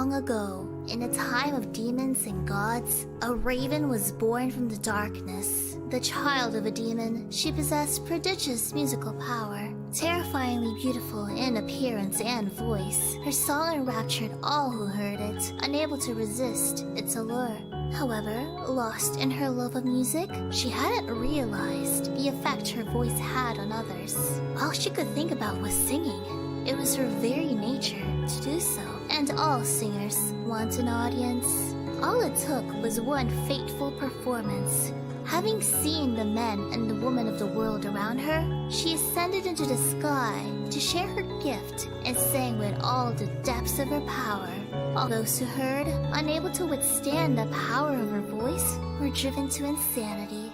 long ago, in a time of demons and gods, a raven was born from the darkness. The child of a demon, she possessed prodigious musical power. Terrifyingly beautiful in appearance and voice, her song enraptured all who heard it, unable to resist its allure. However, lost in her love of music, she hadn't realized the effect her voice had on others. All she could think about was singing. It was her very nature to do so, and all singers want an audience. All it took was one fateful performance. Having seen the men and the women of the world around her, she ascended into the sky to share her gift and sang with all the depths of her power. All those who heard, unable to withstand the power of her voice, were driven to insanity.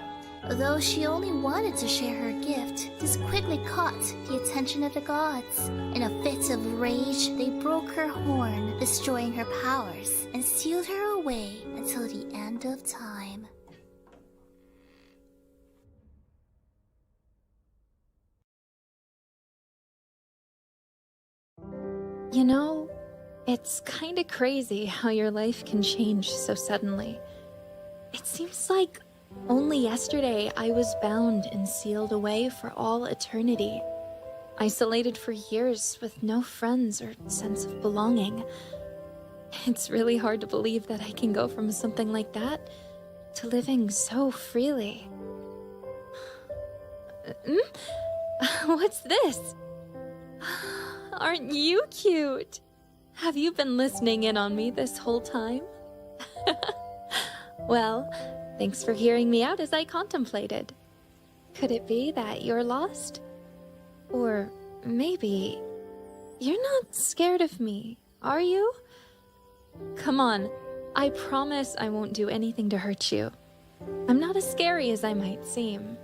Though she only wanted to share her gift, this quickly caught the attention of the gods. In a fit of rage, they broke her horn, destroying her powers, and sealed her away until the end of time. You know, it's kinda crazy how your life can change so suddenly. It seems like only yesterday I was bound and sealed away for all eternity. Isolated for years with no friends or sense of belonging. It's really hard to believe that I can go from something like that to living so freely. What's this? Aren't you cute? Have you been listening in on me this whole time? Well, thanks for hearing me out as I contemplated. Could it be that you're lost? Or maybe you're not scared of me, are you? Come on, I promise I won't do anything to hurt you. I'm not as scary as I might seem.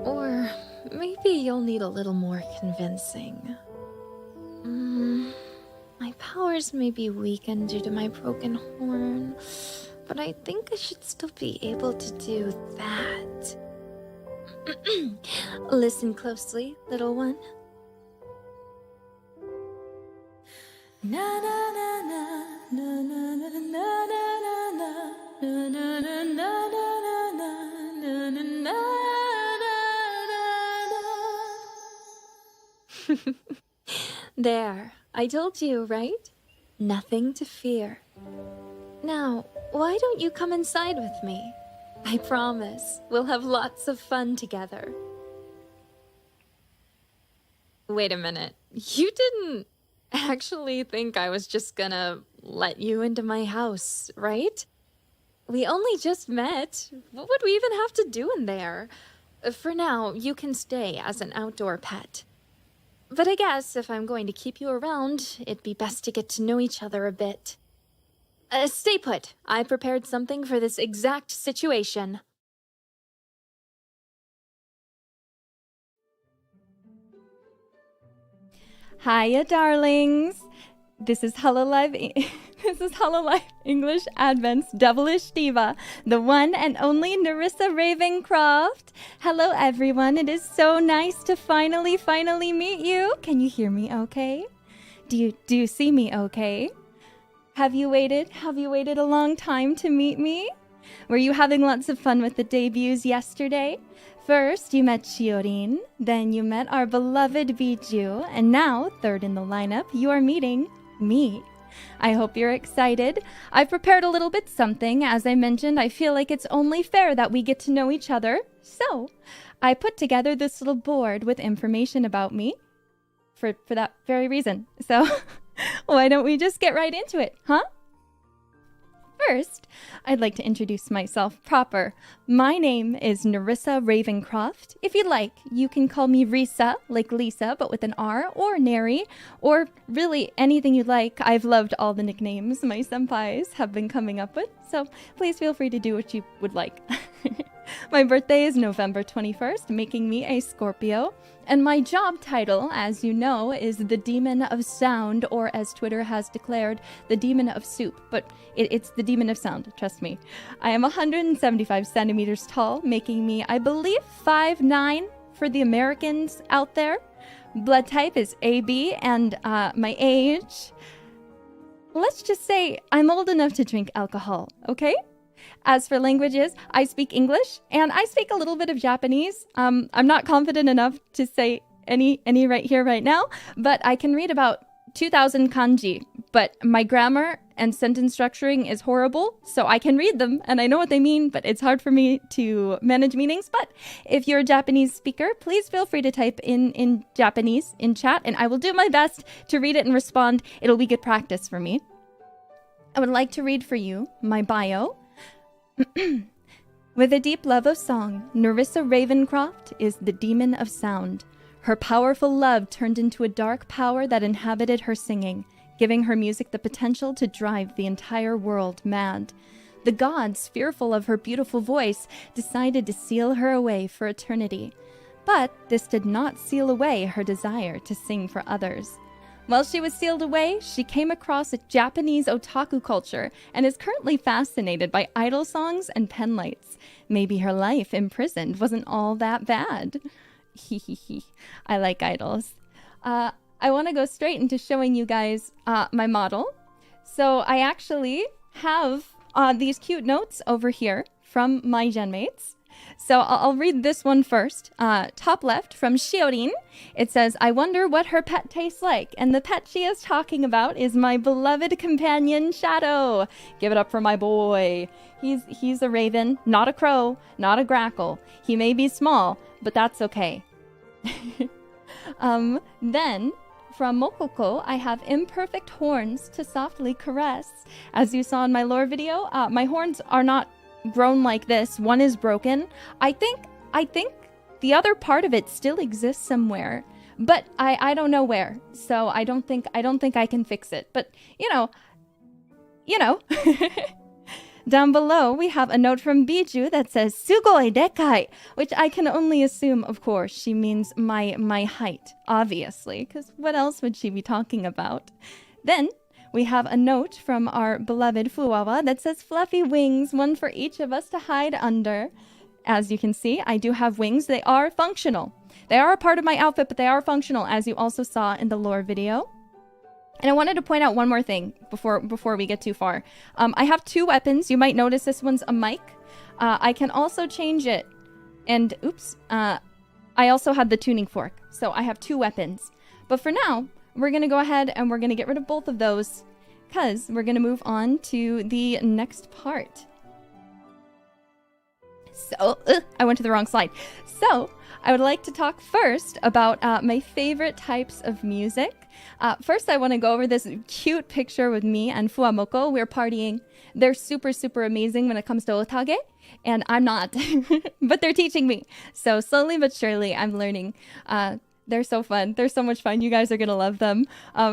Or maybe you'll need a little more convincing. My powers may be weakened due to my broken horn, but I think I should still be able to do that. Listen closely, little one. Na na na na na na na na na na na na na. There, I told you, right? Nothing to fear. Now, why don't you come inside with me? I promise we'll have lots of fun together. Wait a minute. You didn't actually think I was just gonna let you into my house, right? We only just met. What would we even have to do in there? For now, you can stay as an outdoor pet. But I guess if I'm going to keep you around, it'd be best to get to know each other a bit. Stay put. I prepared something for this exact situation. Hiya, darlings. This is 홀로라이브 English Advent's Devilish Diva, the one and only Nerissa Ravencroft. Hello, everyone. It is so nice to finally meet you. Can you hear me okay? Do you see me okay? Have you waited a long time to meet me? Were you having lots of fun with the debuts yesterday? First, you met Chiorin, then you met our beloved Biju, and now, third in the lineup, you are meeting me. I hope you're excited. I've prepared a little bit something. As I mentioned, I feel like it's only fair that we get to know each other. So, I put together this little board with information about me for that very reason. So, why don't we just get right into it, huh? First, I'd like to introduce myself proper. My name is Nerissa Ravencroft. If you'd like, you can call me Risa, like Lisa, but with an R, or Neri, or really anything you'd like. I've loved all the nicknames my senpais have been coming up with, so please feel free to do what you would like. My birthday is November 21st, making me a Scorpio. And my job title, as you know, is the Demon of Sound, or as Twitter has declared, the Demon of Soup. But it's the Demon of Sound, trust me. I am 175 centimeters tall, making me, I believe, 5'9" for the Americans out there. Blood type is AB, and my age, let's just say I'm old enough to drink alcohol, okay? As for languages, I speak English and I speak a little bit of Japanese. I'm not confident enough to say any right here, right now, but I can read about 2,000 kanji, but my grammar and sentence structuring is horrible, so I can read them and I know what they mean, but it's hard for me to manage meanings. But if you're a Japanese speaker, please feel free to type in Japanese in chat and I will do my best to read it and respond. It'll be good practice for me. I would like to read for you my bio. With a deep love of song, Nerissa Ravencroft is the demon of sound. Her powerful love turned into a dark power that inhabited her singing, giving her music the potential to drive the entire world mad. The gods, fearful of her beautiful voice, decided to seal her away for eternity. But this did not seal away her desire to sing for others. While she was sealed away, she came across a Japanese otaku culture and is currently fascinated by idol songs and penlights. Maybe her life imprisoned wasn't all that bad. I like idols. I want to go straight into showing you guys my model. So I actually have these cute notes over here from my genmates. So I'll read this one first. Top left from Shiorin. It says, I wonder what her pet tastes like. And the pet she is talking about is my beloved companion, Shadow. Give it up for my boy. He's a raven, not a crow, not a grackle. He may be small, but that's okay. Then from Mokoko, I have imperfect horns to softly caress. As you saw in my lore video, my horns are not grown like this. One is broken. I think the other part of it still exists somewhere, but I don't know where. So I don't think I can fix it. But you know. Down below, we have a note from Biju that says "sugoi dekai," which I can only assume, of course, she means my height, obviously, because what else would she be talking about? Then we have a note from our beloved Fuwawa that says "fluffy wings, one for each of us to hide under." As you can see, I do have wings. They are functional. They are a part of my outfit, but they are functional, as you also saw in the lore video. And I wanted to point out one more thing before we get too far. I have two weapons. You might notice this one's a mic. I can also change it. And, oops, I also had the tuning fork. So I have two weapons. But for now, we're going to go ahead and we're going to get rid of both of those, because we're going to move on to the next part. So, I went to the wrong slide. So, I would like to talk first about my favorite types of music. First, I want to go over this cute picture with me and Fuwamoco. We're partying. They're super, super amazing when it comes to otage, and I'm not. But they're teaching me. So slowly but surely, I'm learning. They're so fun. They're so much fun. You guys are going to love them.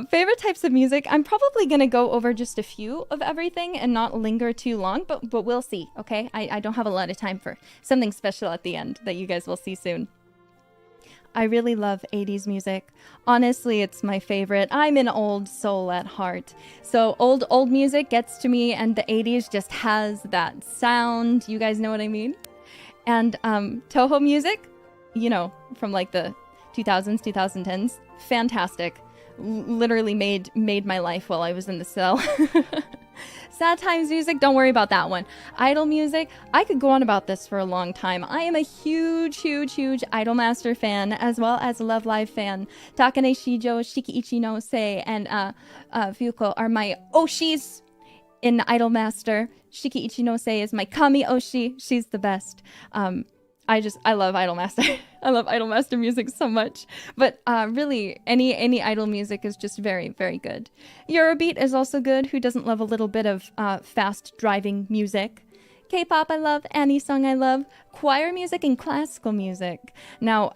Favorite types of music. I'm probably going to go over just a few of everything and not linger too long, but we'll see, okay? I don't have a lot of time for something special at the end that you guys will see soon. I really love 80s music. Honestly, it's my favorite. I'm an old soul at heart. So old music gets to me, and the 80s just has that sound. You guys know what I mean? And Toho music, you know, from like the 2000s, 2010s, fantastic. Literally made my life while I was in the cell. Sad times music, don't worry about that one. Idol music, I could go on about this for a long time. I am a huge Idolmaster fan, as well as a Love Live fan. Takane Shijo, Shikiichi no Se, and Fuko are my Oshis in Idolmaster. Shikiichi no Se is my Kami Oshi. She's the best. I love Idolmaster. I love Idolmaster music so much. But really, any idol music is just very, very good. Eurobeat is also good. Who doesn't love a little bit of fast driving music? K-pop I love, any song I love, choir music and classical music. Now,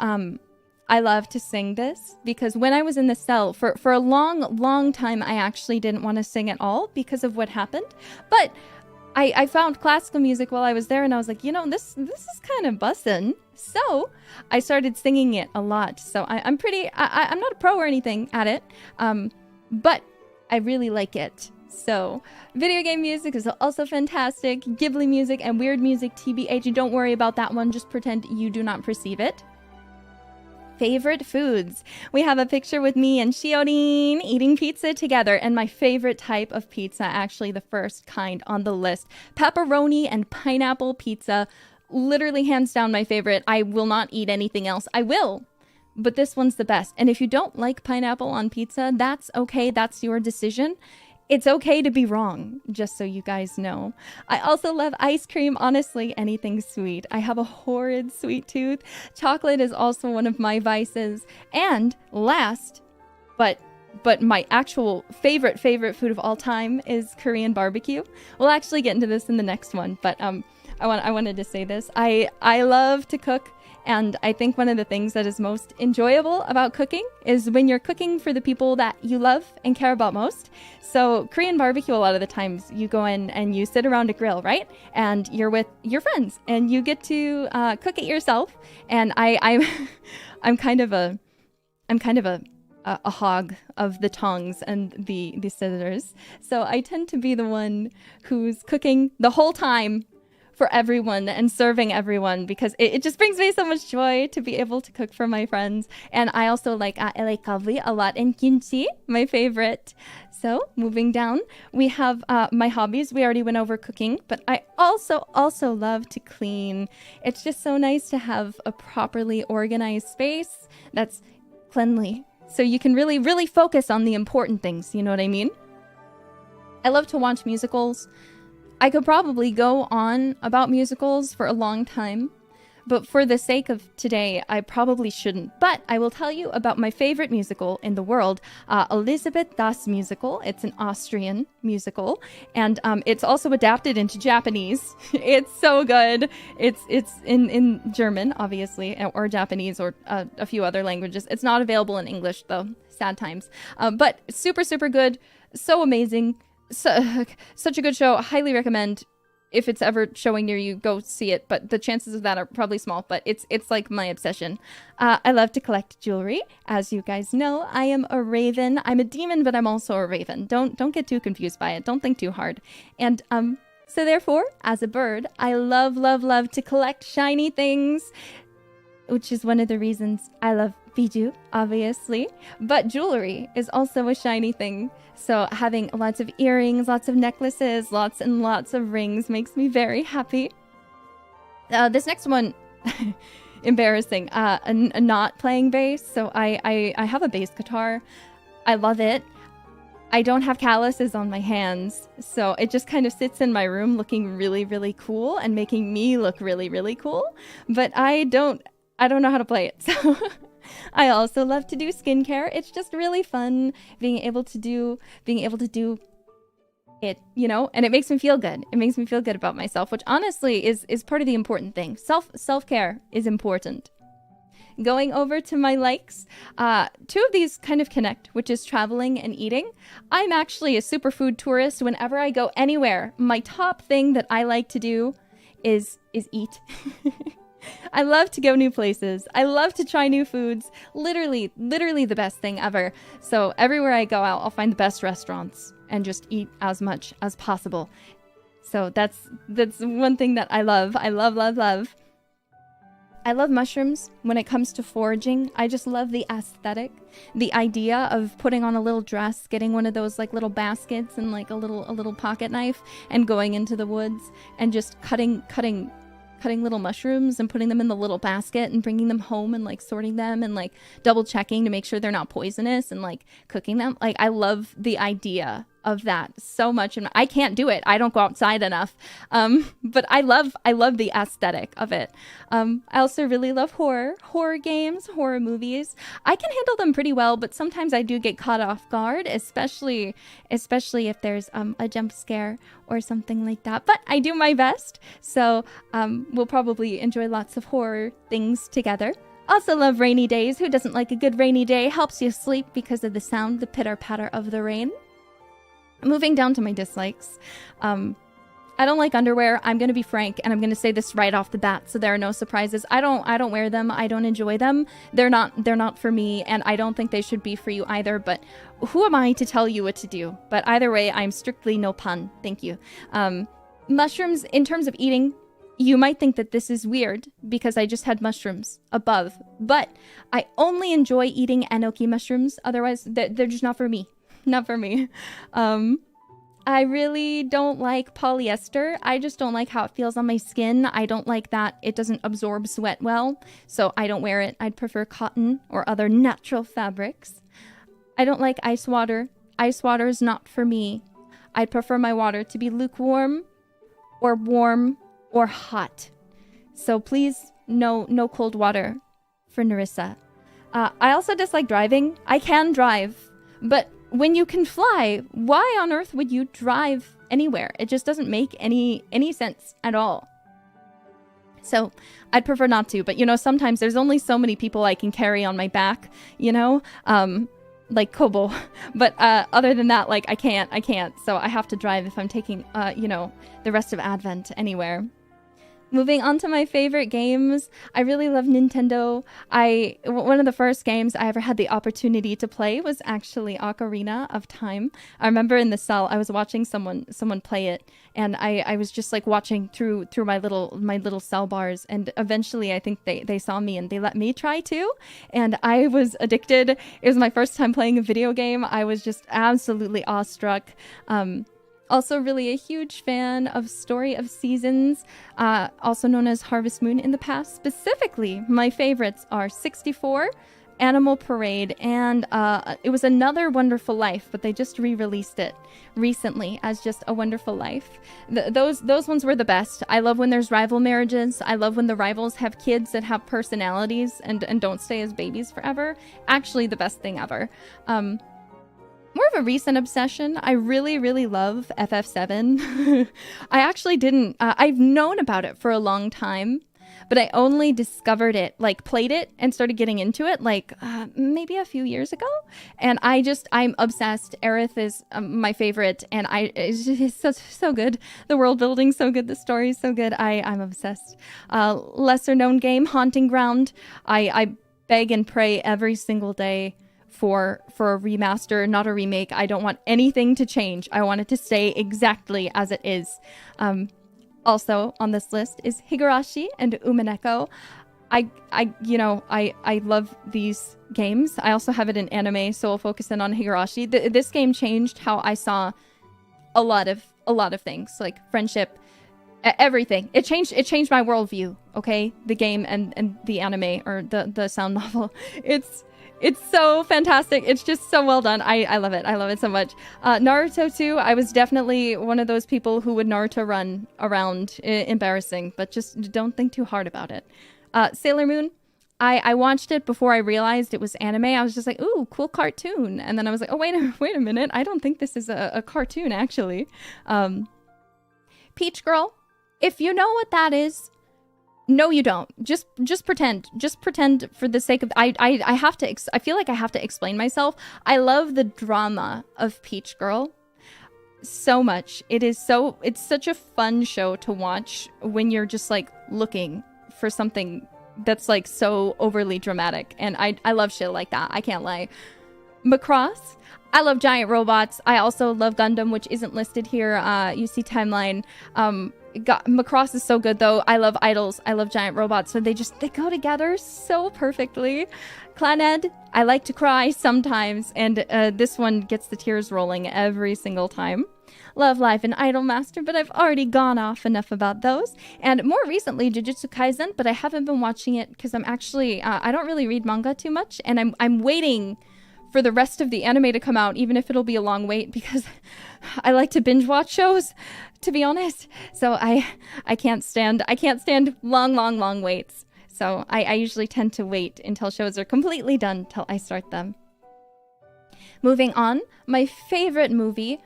I love to sing this because when I was in the cell, for a long time, I actually didn't want to sing at all because of what happened. But I found classical music while I was there, and I was like, you know, this is kind of bussin'. So I started singing it a lot. So I'm not a pro or anything at it, but I really like it. So video game music is also fantastic. Ghibli music and weird music, TBH. Don't worry about that one. Just pretend you do not perceive it. favorite foods. We have a picture with me and Shiorin eating pizza together, and my favorite type of pizza, actually the first kind on the list, pepperoni and pineapple pizza. Literally hands down my favorite. I will not eat anything else. I will, but this one's the best. And if you don't like pineapple on pizza, that's okay. That's your decision. It's okay to be wrong, just so you guys know. I also love ice cream, honestly, anything sweet. I have a horrid sweet tooth. Chocolate is also one of my vices. And last, but my actual favorite food of all time is Korean barbecue. We'll actually get into this in the next one, but I wanted to say this. I love to cook. And I think one of the things that is most enjoyable about cooking is when you're cooking for the people that you love and care about most. So Korean barbecue, a lot of the times you go in and you sit around a grill, right? And you're with your friends and you get to cook it yourself. And I'm kind of a hog of the tongs and the scissors. So I tend to be the one who's cooking the whole time for everyone and serving everyone, because it just brings me so much joy to be able to cook for my friends. And I also like LA kavli a lot, and kimchi, my favorite. So moving down, we have my hobbies. We already went over cooking, but I also love to clean. It's just so nice to have a properly organized space that's cleanly, so you can really focus on the important things, you know what I mean? I love to watch musicals. I could probably go on about musicals for a long time, but for the sake of today, I probably shouldn't. But I will tell you about my favorite musical in the world, Elizabeth Das Musical. It's an Austrian musical, and it's also adapted into Japanese. It's so good. It's in German, obviously, or Japanese, or a few other languages. It's not available in English, though. Sad times. But super good. So amazing. Such a good show. Highly recommend. If it's ever showing near you, go see it. But the chances of that are probably small. But it's like my obsession. I love to collect jewelry. As you guys know, I am a raven. I'm a demon, but I'm also a raven. Don't get too confused by it. Don't think too hard. And so therefore, as a bird, I love to collect shiny things, which is one of the reasons I love bijou, obviously. But jewelry is also a shiny thing. So having lots of earrings, lots of necklaces, lots and lots of rings makes me very happy. This next one, embarrassing, not playing bass. So I have a bass guitar. I love it. I don't have calluses on my hands, so it just kind of sits in my room looking really cool and making me look really cool. But I don't know how to play it, so I also love to do skincare. It's just really fun being able to do it, you know, and it makes me feel good. It makes me feel good about myself, which honestly is part of the important thing. Self-care is important. Going over to my likes, two of these kind of connect, which is traveling and eating. I'm actually a superfood tourist. Whenever I go anywhere, my top thing that I like to do is eat. I love to go new places. I love to try new foods. Literally the best thing ever. So everywhere I go out, I'll find the best restaurants and just eat as much as possible. So that's one thing that I love. I love. I love mushrooms when it comes to foraging. I just love the aesthetic. The idea of putting on a little dress, getting one of those like little baskets and like a little pocket knife and going into the woods and just cutting little mushrooms and putting them in the little basket and bringing them home and like sorting them and like double checking to make sure they're not poisonous and like cooking them. Like I love the idea of that so much, and I can't do it. I don't go outside enough. But I love the aesthetic of it. I also really love horror games, horror movies. I can handle them pretty well, but sometimes I do get caught off guard, especially if there's a jump scare or something like that. But I do my best, so we'll probably enjoy lots of horror things together. Also love rainy days. Who doesn't like a good rainy day? Helps you sleep because of the sound, the pitter-patter of the rain. Moving down to my dislikes. I don't like underwear. I'm going to be frank, and I'm going to say this right off the bat, so there are no surprises. I don't wear them. I don't enjoy them. They're not for me, and I don't think they should be for you either, but who am I to tell you what to do? But either way, I'm strictly no pun. Thank you. Mushrooms, in terms of eating You might think that this is weird because I just had mushrooms above, but I only enjoy eating enoki mushrooms. Otherwise, they're just not for me. Not for me. I really don't like polyester. I just don't like how it feels on my skin. I don't like that it doesn't absorb sweat well, so I don't wear it. I'd prefer cotton or other natural fabrics. I don't like ice water. Ice water is not for me. I'd prefer my water to be lukewarm or warm or hot. So please, no cold water for Nerissa. I also dislike driving. I can drive, but when you can fly, why on earth would you drive anywhere? It just doesn't make any sense at all. So I'd prefer not to, but you know, sometimes there's only so many people I can carry on my back, you know, like Kobo. But other than that, like I can't. So I have to drive if I'm taking, you know, the rest of Advent anywhere. Moving on to my favorite games, I really love Nintendo. One of the first games I ever had the opportunity to play was actually Ocarina of Time. I remember in the cell, I was watching someone play it, and I was just like watching through my little cell bars, and eventually I think they saw me and they let me try too, and I was addicted. It was my first time playing a video game. I was just absolutely awestruck. Also really a huge fan of Story of Seasons, also known as Harvest Moon in the past. Specifically, my favorites are 64, Animal Parade, and it was Another Wonderful Life, but they just re-released it recently as just A Wonderful Life. Those ones were the best. I love when there's rival marriages. I love when the rivals have kids that have personalities and don't stay as babies forever. Actually, the best thing ever. More of a recent obsession, I really love FF7. I actually didn't, I've known about it for a long time, but I only discovered it, like played it and started getting into it like maybe a few years ago. And I'm obsessed. Aerith is my favorite, and it's so good. The world building's so good, the story's so good. I'm obsessed. Lesser known game, Haunting Ground. I beg and pray every single day for a remaster, not a remake. I don't want anything to change. I want it to stay exactly as it is. Also on this list is Higurashi and Umineko. I love these games. I also have it in anime, so I'll focus in on Higurashi. This game changed how I saw a lot of things, like friendship, everything. It changed my worldview. Okay, the game and the anime or the sound novel. It's so fantastic. It's just so well done. I love it. I love it so much. Naruto too. I was definitely one of those people who would Naruto run around. Embarrassing, but just don't think too hard about it. Sailor Moon. I watched it before I realized it was anime. I was just like, ooh, cool cartoon. And then I was like, oh, wait a minute. I don't think this is a cartoon, actually. Peach Girl. If you know what that is, no, you don't. Just pretend. Just pretend for the sake of... I have to... I feel like I have to explain myself. I love the drama of Peach Girl so much. It's such a fun show to watch when you're just like looking for something that's like so overly dramatic. And I love shit like that. I can't lie. Macross. I love giant robots. I also love Gundam, which isn't listed here. You see timeline. Macross is so good though. I love idols. I love giant robots. So they go together so perfectly. Claned, I like to cry sometimes, and this one gets the tears rolling every single time. Love Live and Idolmaster, but I've already gone off enough about those. And more recently, Jujutsu Kaisen, but I haven't been watching it because I'm actually I don't really read manga too much, and I'm waiting for the rest of the anime to come out, even if it'll be a long wait, because I like to binge watch shows, to be honest. So I can't stand long waits. So I usually tend to wait until shows are completely done till I start them. Moving on, my favorite movie,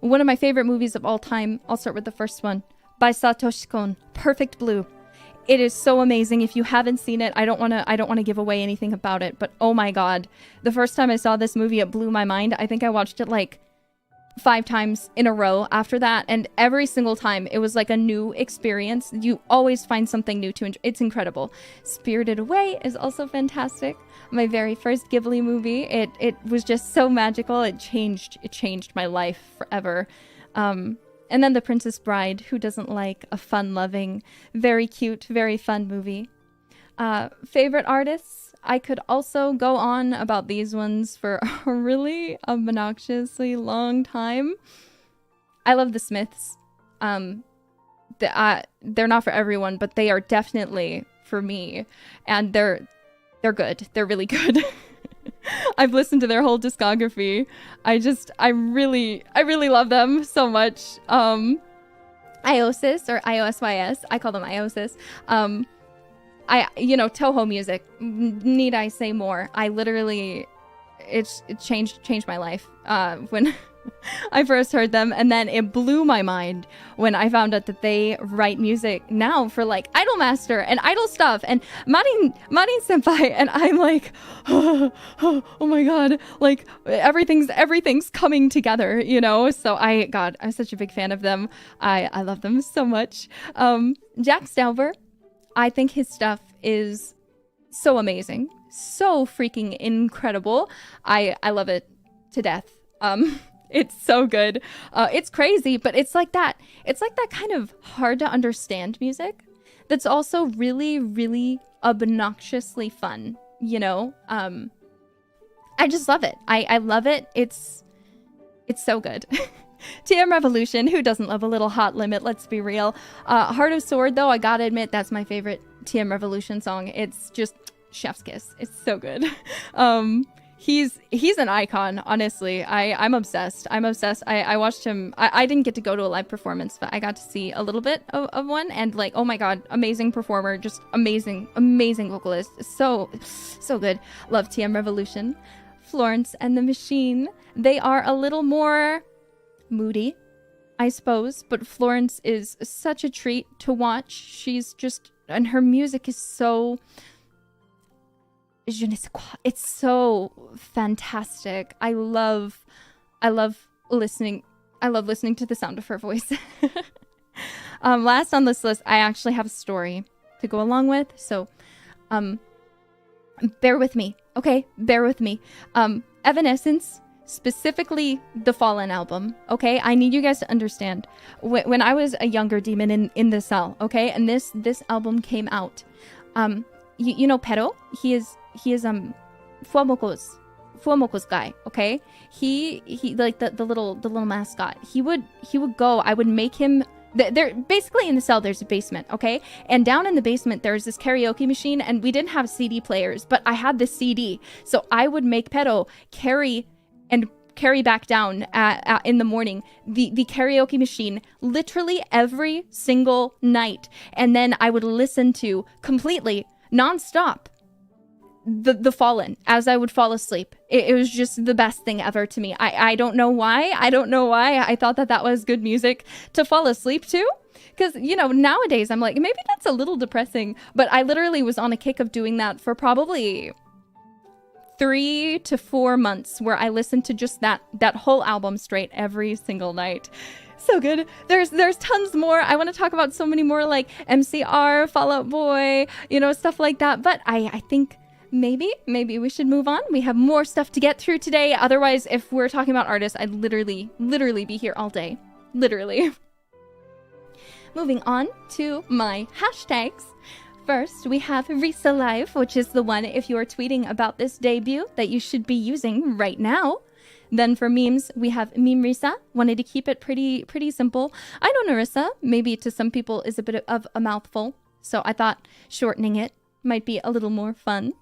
one of my favorite movies of all time. I'll start with the first one, by Satoshi Kon, Perfect Blue. It is so amazing. If you haven't seen it, I don't want to give away anything about it, but oh my god. The first time I saw this movie, it blew my mind. I think I watched it like 5 times in a row after that, and every single time it was like a new experience. You always find something new to enjoy. It's incredible. Spirited Away is also fantastic. My very first Ghibli movie. It was just so magical. It changed my life forever. And then The Princess Bride. Who doesn't like a fun-loving, very cute, very fun movie? Favorite artists? I could also go on about these ones for a really obnoxiously long time. I love the Smiths. They're not for everyone, but they are definitely for me. And they're good. They're really good. I've listened to their whole discography. I really love them so much. Iosis or IOSYS. I call them Iosis. Toho music. Need I say more? I literally, it changed my life when I first heard them, and then it blew my mind when I found out that they write music now for like Idolmaster and Idol stuff and Marin Senpai, and I'm like, oh my god, like everything's coming together, you know. So I'm such a big fan of them. I love them so much. Jack Stauber, I think his stuff is so amazing, so freaking incredible. I love it to death. It's so good. It's crazy, but it's like that kind of hard to understand music that's also really, really obnoxiously fun, you know? I just love it. I love it. It's so good. TM Revolution, who doesn't love a little Hot Limit? Let's be real. Heart of Sword, though, I gotta admit, that's my favorite TM Revolution song. It's just chef's kiss. It's so good. He's an icon, honestly. I'm obsessed. I watched him. I didn't get to go to a live performance, but I got to see a little bit of one, and like, oh my god, amazing performer, just amazing vocalist. So good. Love TM Revolution. Florence and the Machine. They are a little more moody, I suppose, but Florence is such a treat to watch. She's just, and her music is so, it's so fantastic. I love listening to the sound of her voice. Last on this list, I actually have a story to go along with, so bear with me, okay? Bear with me. Evanescence, specifically the Fallen album, okay? I need you guys to understand. When I was a younger demon in the cell, okay? And this album came out. You know Pero? He is Fuwamoko's guy, okay? He like the little mascot. He would go, I would make him. They're basically in the cell, there's a basement, okay? And down in the basement, there's this karaoke machine, and we didn't have CD players, but I had the CD. So I would make Pero carry back down in the morning the karaoke machine literally every single night. And then I would listen to completely nonstop the Fallen as I would fall asleep. It was just the best thing ever to me. I don't know why. I thought that was good music to fall asleep to. Because, you know, nowadays I'm like, maybe that's a little depressing. But I literally was on a kick of doing that for probably 3 to 4 months, where I listened to just that whole album straight every single night. So good. There's tons more. I want to talk about so many more, like MCR, Fall Out Boy, you know, stuff like that. But I think maybe we should move on. We have more stuff to get through today. Otherwise, if we're talking about artists, I'd literally be here all day. Literally. Moving on to my hashtags. First, we have Nerissa Live, which is the one, if you are tweeting about this debut, that you should be using right now. Then for memes, we have Meme Risa. Wanted to keep it pretty simple. I know Nerissa, maybe to some people, is a bit of a mouthful, so I thought shortening it might be a little more fun.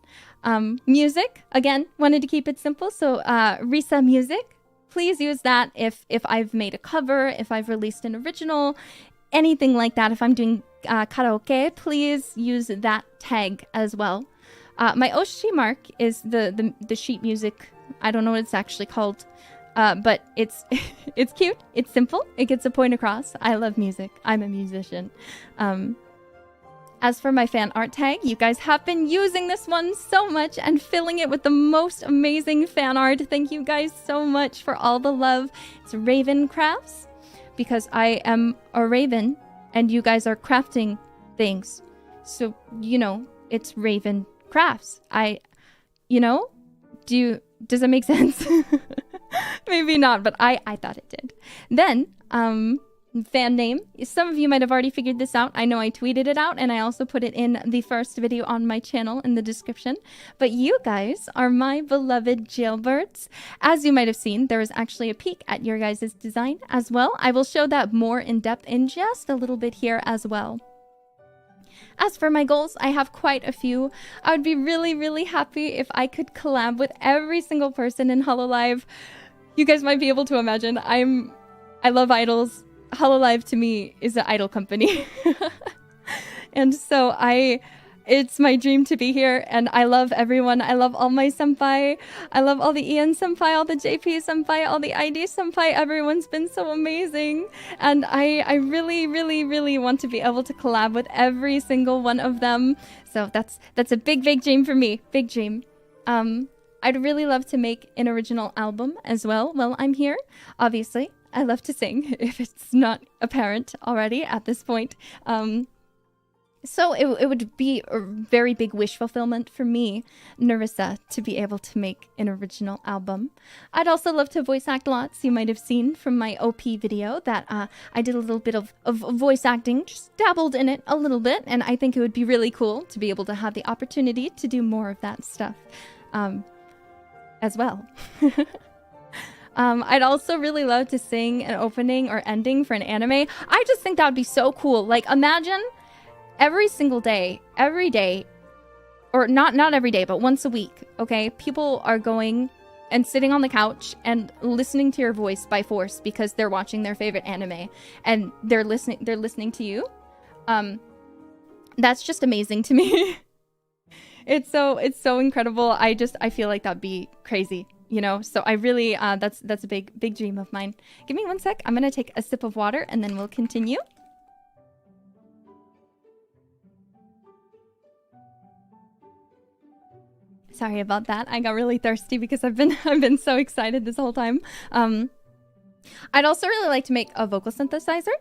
Music, again, wanted to keep it simple, so Risa Music. Please use that if I've made a cover, if I've released an original, anything like that. If I'm doing karaoke, please use that tag as well. My Oshi mark is the sheet music. I don't know what it's actually called, but it's cute. It's simple. It gets a point across. I love music. I'm a musician. As for my fan art tag, you guys have been using this one so much and filling it with the most amazing fan art. Thank you guys so much for all the love. It's Ravencrofts, because I am a raven and you guys are crafting things. So, you know, it's Ravencrofts. Does it make sense? Maybe not, but I thought it did. Then, fan name. Some of you might have already figured this out. I know I tweeted it out and I also put it in the first video on my channel in the description. But you guys are my beloved jailbirds. As you might have seen, there is actually a peek at your guys' design as well. I will show that more in depth in just a little bit here as well. As for my goals, I have quite a few. I would be really, really happy if I could collab with every single person in HoloLive. You guys might be able to imagine, I love idols. HoloLive to me is an idol company. And so it's my dream to be here, and I love everyone. I love all my senpai. I love all the Ian senpai, all the JP senpai, all the ID senpai. Everyone's been so amazing. And I really, really, really want to be able to collab with every single one of them. So that's a big, big dream for me. Big dream. I'd really love to make an original album as well while I'm here. Obviously, I love to sing, if it's not apparent already at this point. So it would be a very big wish fulfillment for me, Nerissa, to be able to make an original album. I'd also love to voice act lots. You might have seen from my OP video that I did a little bit of voice acting, just dabbled in it a little bit, and I think it would be really cool to be able to have the opportunity to do more of that stuff as well. I'd also really love to sing an opening or ending for an anime. I just think that would be so cool. Like, imagine every single day, every day, or not every day, but once a week, okay? People are going and sitting on the couch and listening to your voice by force because they're watching their favorite anime and they're listening to you. That's just amazing to me. It's so incredible. I feel like that'd be crazy, you know? So I really, that's a big dream of mine. Give me one sec. I'm gonna take a sip of water and then we'll continue. Sorry about that. I got really thirsty because I've been so excited this whole time. I'd also really like to make a vocal synthesizer.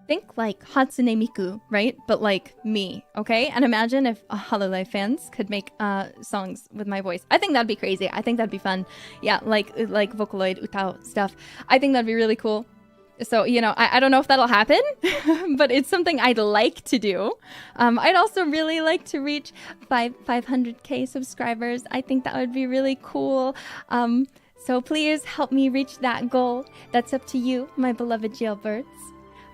Think like Hatsune Miku, right? But like me, okay? And imagine if HoloLive fans could make songs with my voice. I think that'd be crazy. I think that'd be fun. Yeah, like Vocaloid, Utao stuff. I think that'd be really cool. So, you know, I don't know if that'll happen, but it's something I'd like to do. I'd also really like to reach 500k subscribers. I think that would be really cool. So please help me reach that goal. That's up to you, my beloved jailbirds.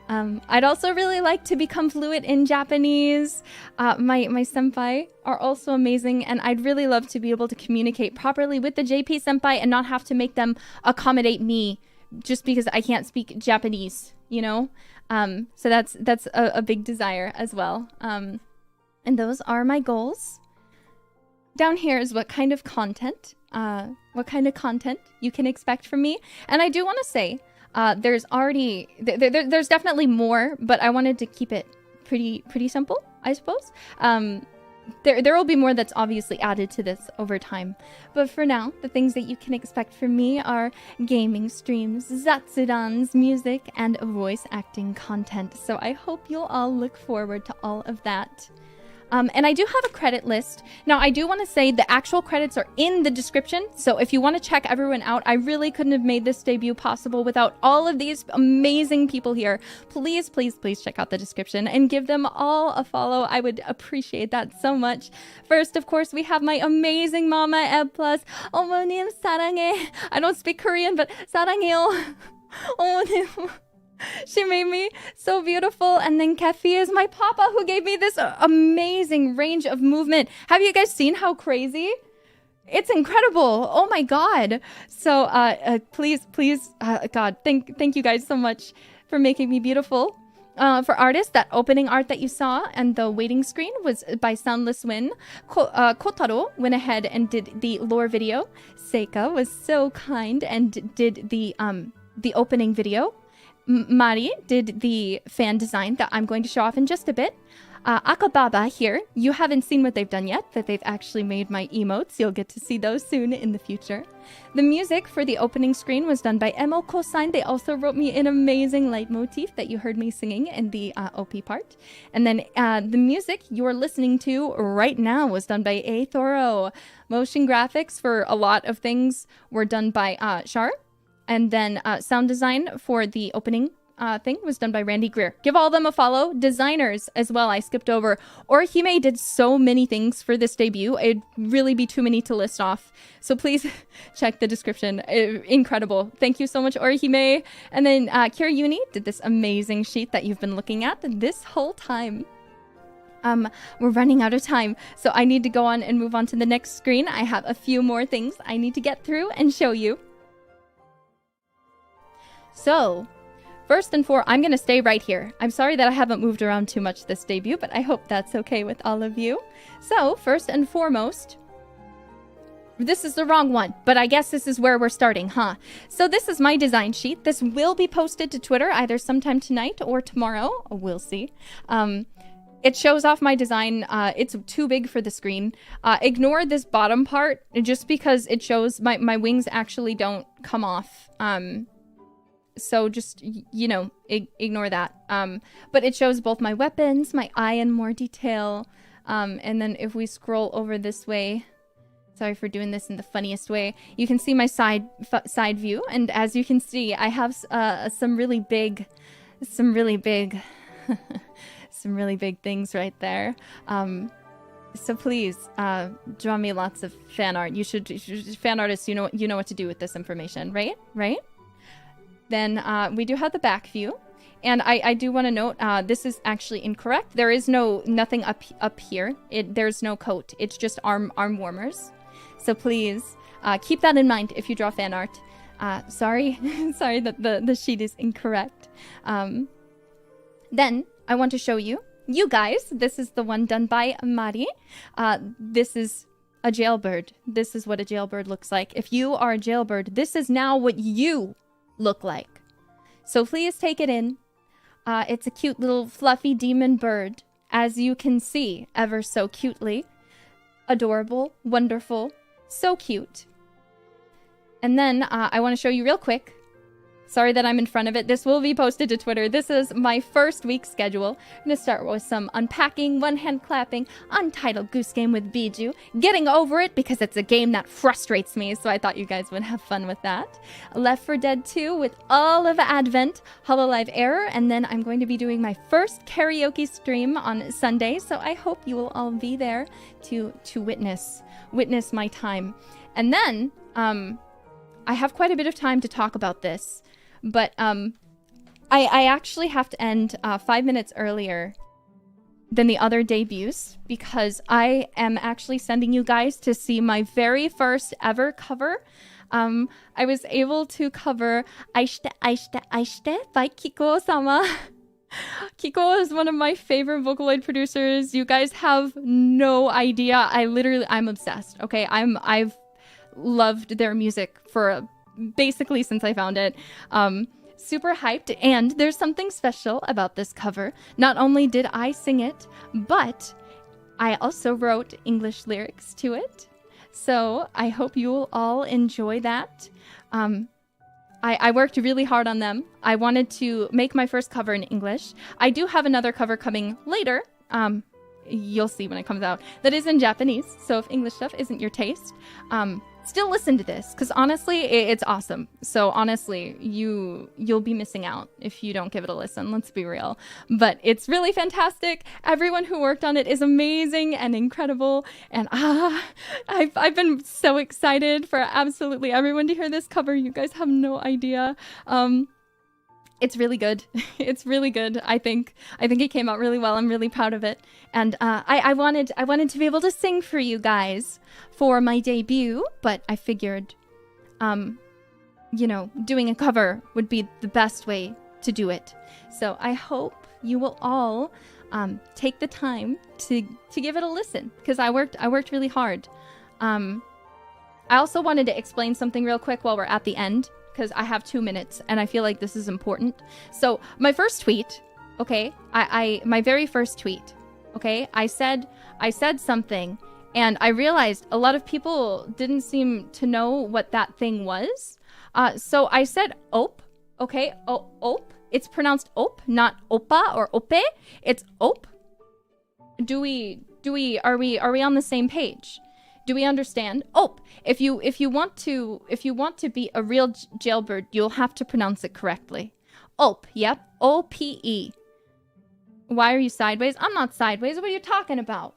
I'd also really like to become fluent in Japanese. My senpai are also amazing, and I'd really love to be able to communicate properly with the JP senpai and not have to make them accommodate me just because I can't speak Japanese, you know? So that's a big desire as well. And those are my goals. Down here is what kind of content you can expect from me. And I do want to say, there's definitely more, but I wanted to keep it pretty simple, I suppose. There will be more that's obviously added to this over time. But for now, the things that you can expect from me are gaming streams, zatsudans, music, and voice acting content. So I hope you'll all look forward to all of that. And I do have a credit list. Now, I do want to say the actual credits are in the description. So if you want to check everyone out, I really couldn't have made this debut possible without all of these amazing people here. Please, please, please check out the description and give them all a follow. I would appreciate that so much. First, of course, we have my amazing mama, Eb Plus. 어머님 사랑해. I don't speak Korean, but 사랑해요. 어머님. She made me so beautiful. And then Kefi is my papa, who gave me this amazing range of movement. Have you guys seen how crazy? It's incredible. Oh my god. So please, God, thank you guys so much for making me beautiful. For artists, that opening art that you saw and the waiting screen was by Soundless Win. Kotaro went ahead and did the lore video. Seika was so kind and did the opening video. Mari did the fan design that I'm going to show off in just a bit. Akababa here, you haven't seen what they've done yet, but they've actually made my emotes. You'll get to see those soon in the future. The music for the opening screen was done by Emo Kosign. They also wrote me an amazing leitmotif that you heard me singing in the OP part. And then the music you're listening to right now was done by A. Thoro. Motion graphics for a lot of things were done by Shar. And then sound design for the opening thing was done by Randy Greer. Give all of them a follow. Designers as well, I skipped over. Orihime did so many things for this debut. It'd really be too many to list off. So please check the description. Incredible. Thank you so much, Orihime. And then Kira Uni did this amazing sheet that you've been looking at this whole time. We're running out of time, so I need to go on and move on to the next screen. I have a few more things I need to get through and show you. So, first and foremost, I'm going to stay right here. I'm sorry that I haven't moved around too much this debut, but I hope that's okay with all of you. So, first and foremost, this is the wrong one, but I guess this is where we're starting, huh? So this is my design sheet. This will be posted to Twitter either sometime tonight or tomorrow. We'll see. It shows off my design. It's too big for the screen. Ignore this bottom part just because it shows my wings actually don't come off. So just, you know, ignore that. But it shows both my weapons, my eye in more detail. And then if we scroll over this way, sorry for doing this in the funniest way, you can see my side view. And as you can see, I have some really big some really big things right there. So please draw me lots of fan art. You should fan artists, you know what to do with this information, right? Then we do have the back view, and I do want to note this is actually incorrect. There is nothing up here. There's no coat. It's just arm warmers. So please keep that in mind if you draw fan art. Sorry that the sheet is incorrect. Then I want to show you guys. This is the one done by Mari. This is a jailbird. This is what a jailbird looks like. If you are a jailbird, this is now what you look like. So please take it in. It's a cute little fluffy demon bird, as you can see, ever so cutely. Adorable, wonderful, so cute. And then I want to show you real quick. Sorry that I'm in front of it. This will be posted to Twitter. This is my first week schedule. I'm going to start with some unpacking, one-hand clapping, Untitled Goose Game with Biju, getting over it because it's a game that frustrates me, so I thought you guys would have fun with that. Left 4 Dead 2 with all of Advent, Hololive Error, and then I'm going to be doing my first karaoke stream on Sunday, so I hope you will all be there to witness my time. And then, I have quite a bit of time to talk about this. But I actually have to end 5 minutes earlier than the other debuts because I am actually sending you guys to see my very first ever cover. I was able to cover Aishite Aishite Aishite by Kiko-sama. Kiko is one of my favorite Vocaloid producers. You guys have no idea. I'm obsessed. Okay, I've loved their music for basically since I found it. Super hyped, and there's something special about this cover. Not only did I sing it, but I also wrote English lyrics to it. So I hope you will all enjoy that. I worked really hard on them. I wanted to make my first cover in English. I do have another cover coming later. You'll see when it comes out. That is in Japanese, so if English stuff isn't your taste, still listen to this, because honestly, it's awesome. So honestly, you'll be missing out if you don't give it a listen, let's be real. But it's really fantastic. Everyone who worked on it is amazing and incredible. And I've been so excited for absolutely everyone to hear this cover. You guys have no idea. It's really good. It's really good. I think it came out really well. I'm really proud of it. And I wanted to be able to sing for you guys for my debut, but I figured, doing a cover would be the best way to do it. So I hope you will all take the time to give it a listen, because I worked really hard. I also wanted to explain something real quick while we're at the end, because I have 2 minutes and I feel like this is important. So my first tweet, okay, my very first tweet, okay, I said something, and I realized a lot of people didn't seem to know what that thing was. So I said ope, okay, ope. It's pronounced ope, not opa or ope. It's ope. Are we on the same page? Do we understand? Oh, if you want to be a real jailbird, you'll have to pronounce it correctly. Ope, yep. OPE. Why are you sideways? I'm not sideways. What are you talking about?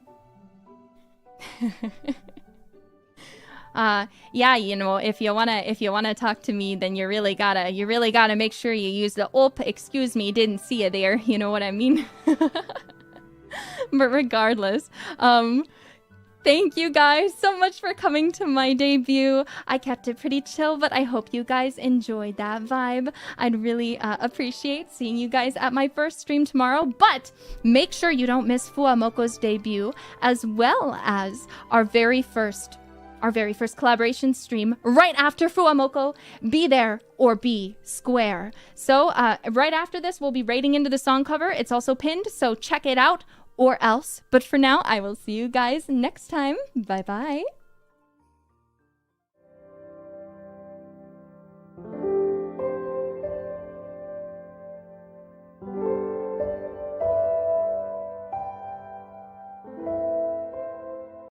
Yeah, you know, if you wanna talk to me, then you really gotta make sure you use the excuse me, didn't see you there, you know what I mean? But regardless, thank you guys so much for coming to my debut. I kept it pretty chill, but I hope you guys enjoyed that vibe. I'd really appreciate seeing you guys at my first stream tomorrow, but make sure you don't miss Fuwamoko's debut, as well as our very first collaboration stream right after Fuwamoko. Be there or be square. So right after this, we'll be rating into the song cover. It's also pinned, so check it out or else. But for now, I will see you guys next time. Bye bye.